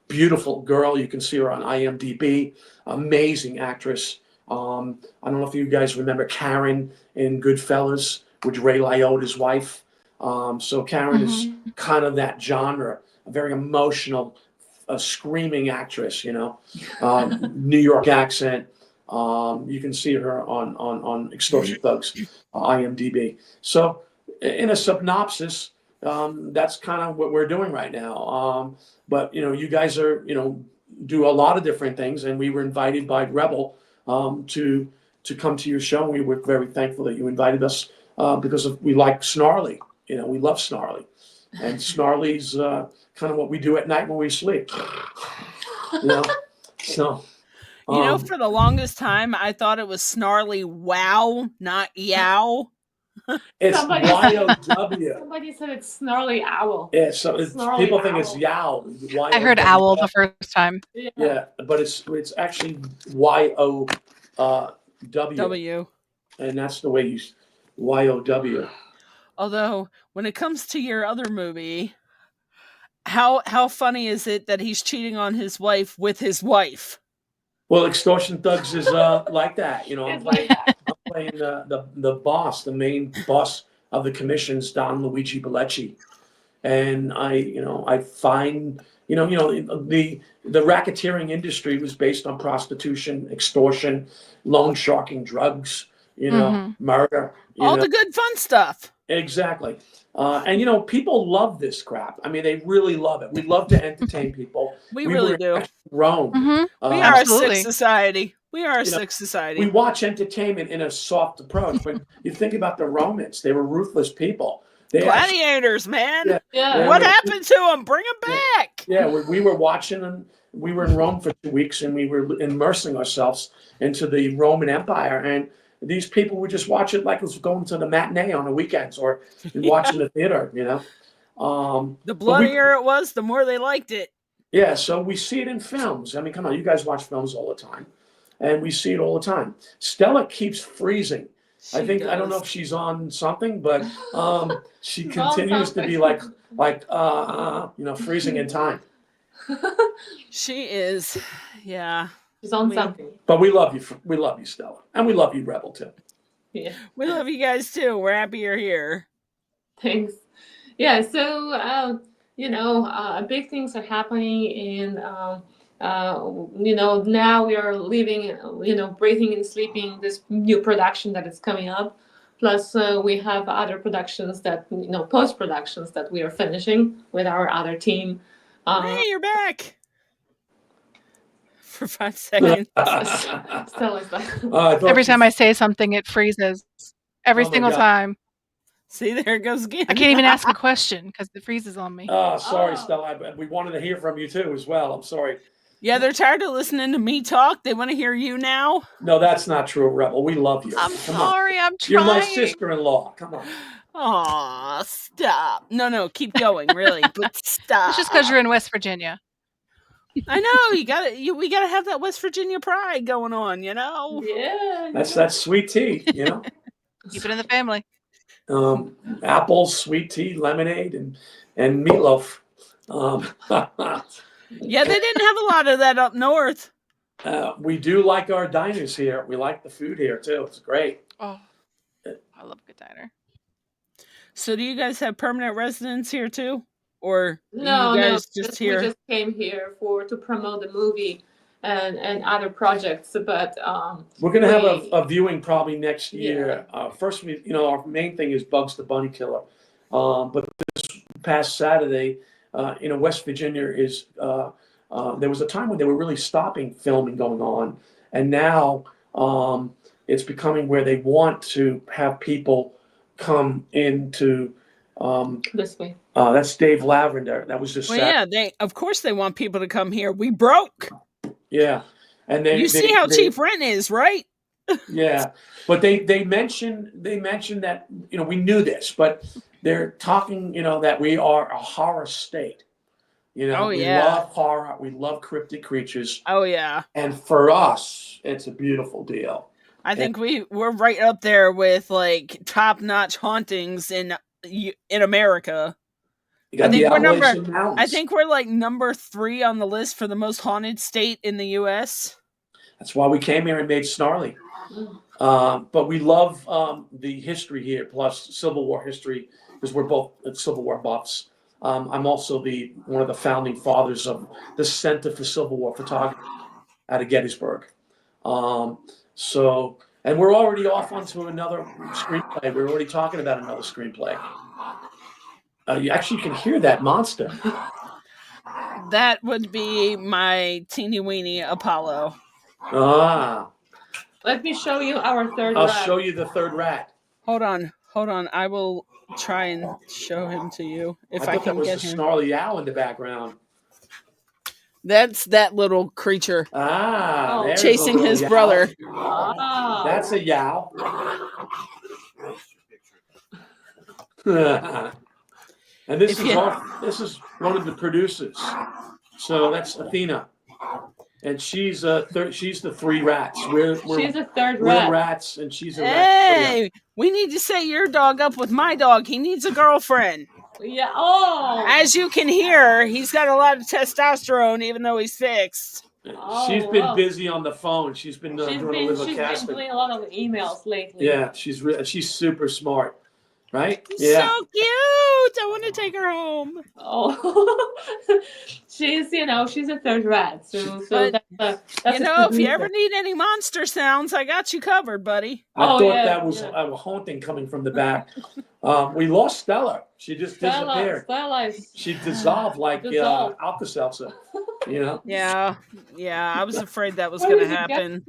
beautiful girl. You can see her on IMDb. Amazing actress. I don't know if you guys remember Karen in Goodfellas with Ray Liotta's wife. So Karen is kind of that genre, a very emotional, screaming actress. New York accent. You can see her on Extortion Thugs, IMDb. So, in a synopsis, that's kind of what we're doing right now. But you guys are do a lot of different things, and we were invited by Rebel to come to your show. We were very thankful that you invited us because we like Snarly. We love Snarly, and Snarly's kind of what we do at night when we sleep. So. For the longest time, I thought it was Snarly Wow, not Yow. It's Somebody- Y-O-W. Somebody said it's snarly owl. Yeah, so Snarly people think it's owl. yow. I heard owl the first time. Yeah, but it's actually Y-O-W, W. and that's the way you Y-O-W. Although, when it comes to your other movie, how funny is it that he's cheating on his wife with his wife? Well, Extortion Thugs is like that. You know, I'm It's like that. playing the boss, the main boss of the commissions, Don Luigi Bellecci, and I find the racketeering industry was based on prostitution, extortion, loan sharking, drugs, murder, All the good fun stuff. exactly. And people love this crap. I mean, they really love it. We love to entertain people. We really were do. in Rome. Mhm. We are a Absolutely. sick society. We are a You know, sick society. We watch entertainment in a soft approach, but you think about the Romans; they were ruthless people. They Gladiators, man. Yeah. Yeah. What happened to them? Bring them back. Yeah, we were watching them. We were in Rome for 2 weeks, and we were immersing ourselves into the Roman Empire. And these people would just watch it like it was going to the matinee on the weekends or watching the theater. The bloodier it was, the more they liked it. Yeah, so we see it in films. I mean, come on, you guys watch films all the time, and we see it all the time. Stella keeps freezing. I don't know if she's on something, but she She's on continues to something. be like freezing in time. She is, yeah. She's on We- something. But we love you. We love you, Stella, and we love you, Rebel, too. Yeah. We love you guys too. We're happy you're here. Thanks. Yeah, so big things are happening in now we are living, breathing and sleeping this new production that is coming up. Plus we have other productions that, post productions that we are finishing with our other team. Hey, you're back. For 5 seconds. Stella's back. Every time I say something, it freezes. Every Oh my single God. time. See, there it goes again. I can't even ask a question because it freezes on me. Sorry, Oh. Stella. We wanted to hear from you, too, as well. I'm sorry. Yeah, they're tired of listening to me talk. They want to hear you now. No, that's not true, Rebel. We love you. I'm Come on. sorry. I'm You're my trying. sister-in-law. Come on. Aw, stop. No, keep going, really. But stop. It's just because you're in West Virginia. I know, we gotta have that West Virginia pride going on, Yeah. That's sweet tea, Keep it in the family. Apples, sweet tea, lemonade, and meatloaf. Yeah, they didn't have a lot of that up north. We do like our diners here. We like the food here too. It's great. Oh, I love a good diner. So do you guys have permanent residence here too? Or No, you no. guys just here? We just came here to promote the movie and other projects, but We're gonna have we- a viewing probably next year. First, our main thing is Bugs the Bunny Killer. But this past Saturday, West Virginia is. There was a time when they were really stopping filming going on, and now it's becoming where they want to have people come into. this way. That's Dave Lavender. That was just Well, Saturday. yeah, of course they want people to come here. We broke. Yeah, and You see how cheap rent is, right? Yeah, but they mentioned that we knew this, but they're talking that we are a horror state. Oh, we yeah. love horror, we love cryptic creatures, Oh yeah. and for us, it's a beautiful deal. I think we're right up there with like top-notch hauntings in America. You got I think the we're number- Appalachian Mountains. I think we're like number 3 on the list for the most haunted state in the U.S. That's why we came here and made Snarly. But we love the history here, plus Civil War history, because we're both Civil War buffs. I'm also one of the founding fathers of the Center for Civil War Photography out of Gettysburg. And we're already off onto another screenplay. We're already talking about another screenplay. You actually can hear that monster. That would be my teeny weeny Apollo. Let me show you our third I'll rat. show you the third rat. Hold on. I will try and show him to you if I thought that can was get the him. Snarly Owl in the background. That's that little creature Oh. There's chasing a little his yow. brother. Ah. That's a yow. And this If is you- this is one of the producers. So that's Athena, and she's she's the three rats. She's a third we're rat. rats, and she's a rat. Hey, we need to set your dog up with my dog. He needs a girlfriend. Yeah. Oh. As you can hear, he's got a lot of testosterone, even though he's fixed. She's been busy on the phone. She's been doing a little She's casting. been doing a lot of emails lately. Yeah, she's super smart, right? So cute. I want to take her home. Oh, she's she's a third rat. So But, that's if you ever need any monster sounds, I got you covered, buddy. I thought that was a haunting coming from the back. We lost Stella. She just disappeared. Stella She dissolved like Alka-Seltzer. Yeah. I was afraid that was going to happen.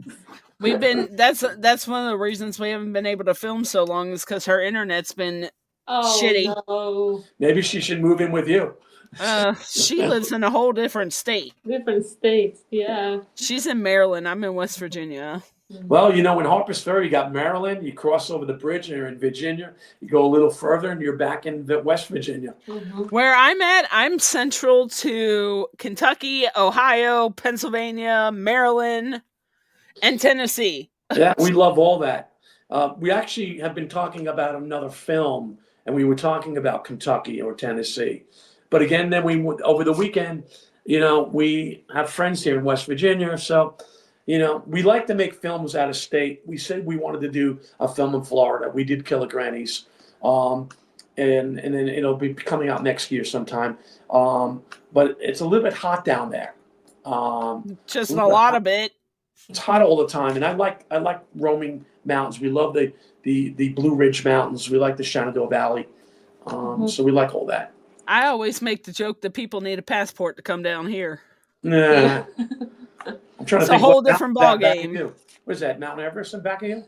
That's one of the reasons we haven't been able to film so long is because her internet's been shitty. No. Maybe she should move in with you. She lives in a whole different state. Different states, yeah. She's in Maryland. I'm in West Virginia. Well, in Harpers Ferry, you got Maryland. You cross over the bridge, and you're in Virginia. You go a little further, and you're back in West Virginia. Mm-hmm. Where I'm at, I'm central to Kentucky, Ohio, Pennsylvania, Maryland, and Tennessee. Yeah, we love all that. We actually have been talking about another film, and we were talking about Kentucky or Tennessee. But again, then over the weekend, we have friends here in West Virginia, so. We like to make films out of state. We said we wanted to do a film in Florida. We did Killer Grannies. And then it'll be coming out next year sometime. But it's a little bit hot down there. Just a lot of it. It's hot all the time. And I like roaming mountains. We love the Blue Ridge Mountains. We like the Shenandoah Valley. So we like all that. I always make the joke that people need a passport to come down here. Nah. I'm trying to think. It's a whole different ball game. What is that? Mount Everest in back of you?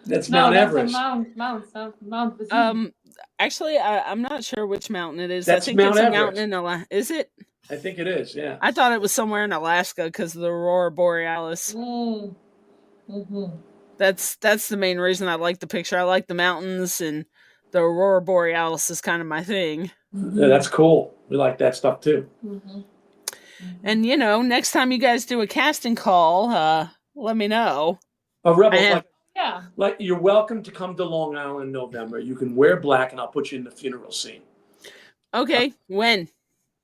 That's Mount Everest. Mount Vesuvius. Actually, I'm not sure which mountain it is. That's I think Mount it's a Everest. mountain in Alaska. Is it? I think it is. Yeah. I thought it was somewhere in Alaska because of the Aurora Borealis. Mm-hmm. That's the main reason I like the picture. I like the mountains, and the Aurora Borealis is kind of my thing. Yeah, that's cool. We like that stuff too. Mm-hmm. And next time you guys do a casting call, let me know. A Rebel, Yeah. Like you're welcome to come to Long Island in November. You can wear black, and I'll put you in the funeral scene. Okay, when?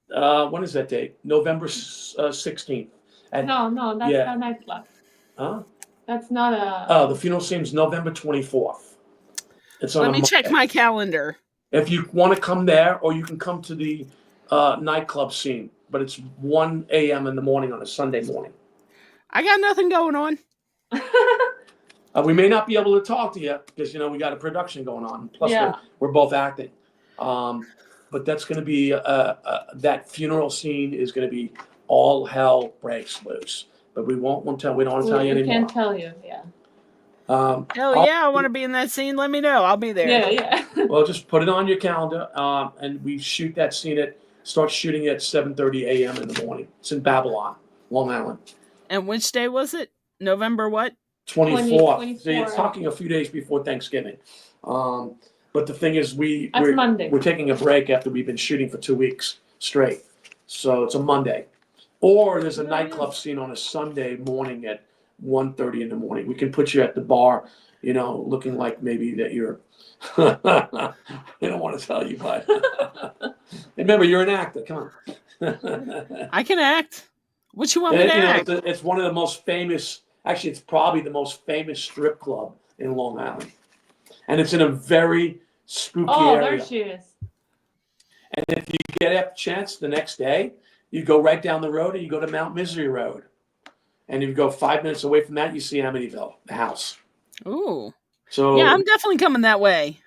When is that date? November 16th. No, that's not a nightclub. Huh? That's not a. Oh, the funeral scene is November 24th. It's on. Let me check my calendar. If you want to come there, or you can come to the nightclub scene. But it's 1 a.m. in the morning on a Sunday morning. I got nothing going on. We may not be able to talk to you because, we got a production going on. Plus, we're both acting. But that's going to be, that funeral scene is going to be all hell breaks loose. But we don't want to tell you anymore. We can't tell you, yeah. Hell yeah, I want to be in that scene. Let me know. I'll be there. Yeah. Well, just put it on your calendar, and we shoot that scene start shooting at 7:30 a.m. in the morning. It's in Babylon, Long Island. And which day was it? November what? 24th. So it's talking a few days before Thanksgiving. But the thing is, we're taking a break after we've been shooting for 2 weeks straight. So it's a Monday. Or there's a nightclub scene on a Sunday morning at 1:30 in the morning. We can put you at the bar, looking like maybe that you're I don't want to tell you, but remember, you're an actor. Come on. I can act. What you want me to act? It's one of the most famous. Actually, it's probably the most famous strip club in Long Island, and it's in a very spooky area. Oh, there she is. And if you get a chance the next day, you go right down the road and you go to Mount Misery Road, and if you go 5 minutes away from that, you see Amityville, the house. Ooh. So yeah, I'm definitely coming that way.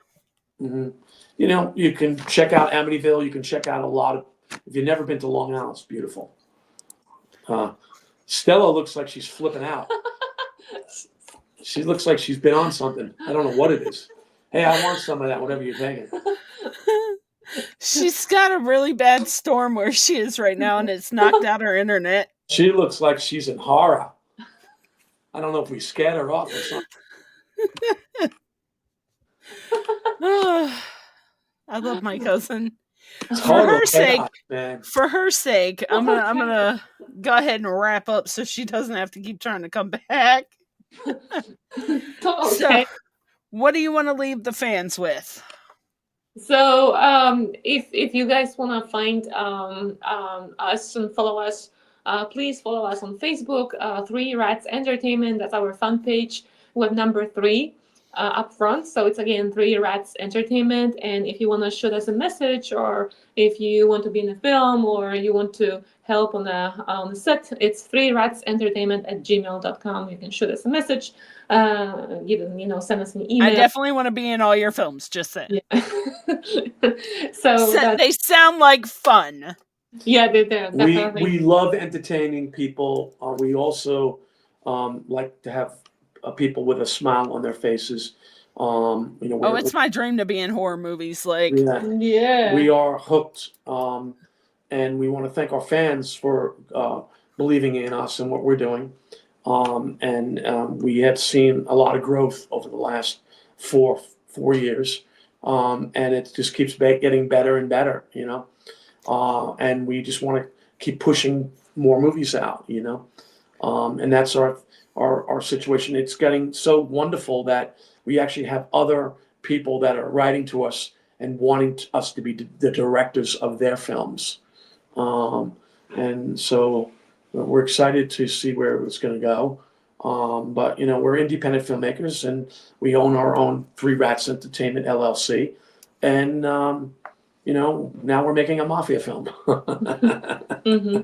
Mm-hmm. You can check out Amityville. You can check out a lot of. If you've never been to Long Island, it's beautiful. Stella looks like she's flipping out. She looks like she's been on something. I don't know what it is. Hey, I want some of that, whatever you're taking. She's got a really bad storm where she is right now, and it's knocked out her internet. She looks like she's in horror. I don't know if we scared her off or something. I love my cousin. It's For hard her to sake, chaos, man. for her sake, I'm gonna go ahead and wrap up so she doesn't have to keep trying to come back. So, Okay. what do you want to leave the fans with? So, if you guys want to find us and follow us, please follow us on Facebook, Three Rats Entertainment. That's our fan page with number 3 up front. So it's again Three Rats Entertainment. And if you want to shoot us a message, or if you want to be in a film, or you want to help on the set, it's Three Rats Entertainment at gmail.com. You can shoot us a message. Send us an email. I definitely want to be in all your films. Just saying. Yeah. So they sound like fun. Yeah, they're definitely. We love entertaining people. We also like to have people with a smile on their faces. It's my dream to be in horror movies. Like, Yeah. we are hooked, and we want to thank our fans for believing in us and what we're doing. We have seen a lot of growth over the last four years, and it just keeps getting better and better. And we just want to keep pushing more movies out. And that's our situation. It's getting so wonderful that we actually have other people that are writing to us and wanting us to be the directors of their films. And so we're excited to see where it's going to go. But we're independent filmmakers, and we own our own Three Rats Entertainment LLC. And now we're making a mafia film. Mm-hmm.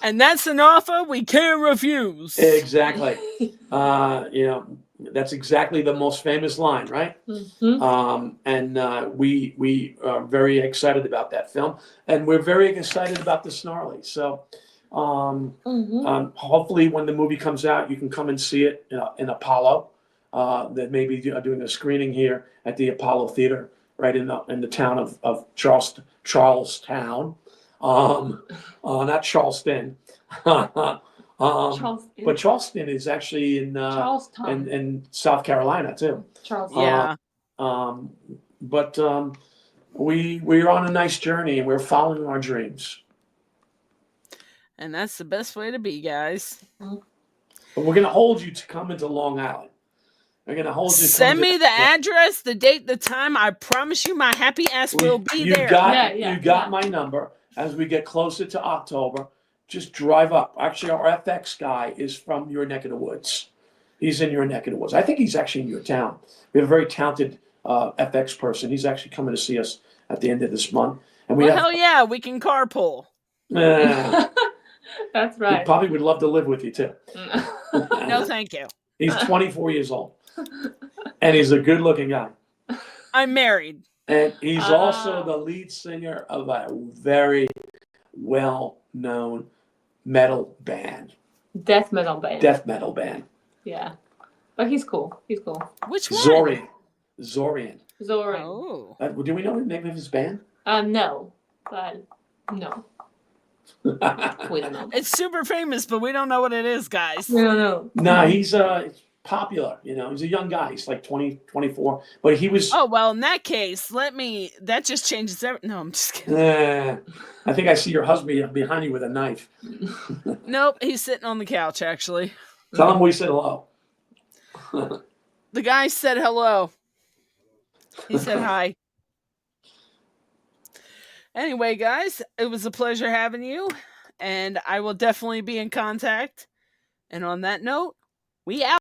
And that's an offer we can't refuse. Exactly. That's exactly the most famous line, right? Mm-hmm. We are very excited about that film, and we're very excited about the Snarly. So hopefully when the movie comes out, you can come and see it in Apollo. That maybe doing a screening here at the Apollo Theater, right in the town of Charlestown. Not Charleston. Charleston. But Charleston is actually in Charlestown. in South Carolina too. Charleston. Yeah. But we're on a nice journey, and we're following our dreams. And that's the best way to be, guys. But we're gonna hold you to come into Long Island. We're gonna hold you. Send me the address, the date, the time. I promise you, my happy ass will be there. You got my number. As we get closer to October, just drive up. Actually, our FX guy is from your neck of the woods. He's in your neck of the woods. I think he's actually in your town. We have a very talented FX person. He's actually coming to see us at the end of this month. And hell yeah, we can carpool. That's right. He probably would love to live with you too. No, thank you. He's 24 years old, and he's a good-looking guy. I'm married. And he's also the lead singer of a very well-known metal band. Death metal band. Yeah. But he's cool. Which one? Zorian. Oh. Do we know the name of his band? No. But no. We don't know. It's super famous, but we don't know what it is, guys. We don't know. No, he's popular. He's a young guy. He's like 20, 24. But he was. Oh, well, in that case, that just changes everything. No, I'm just kidding. I think I see your husband behind you with a knife. Nope, he's sitting on the couch, actually. Tell him we said hello. The guy said hello. He said hi. Anyway, guys, it was a pleasure having you, and I will definitely be in contact. And on that note, we out.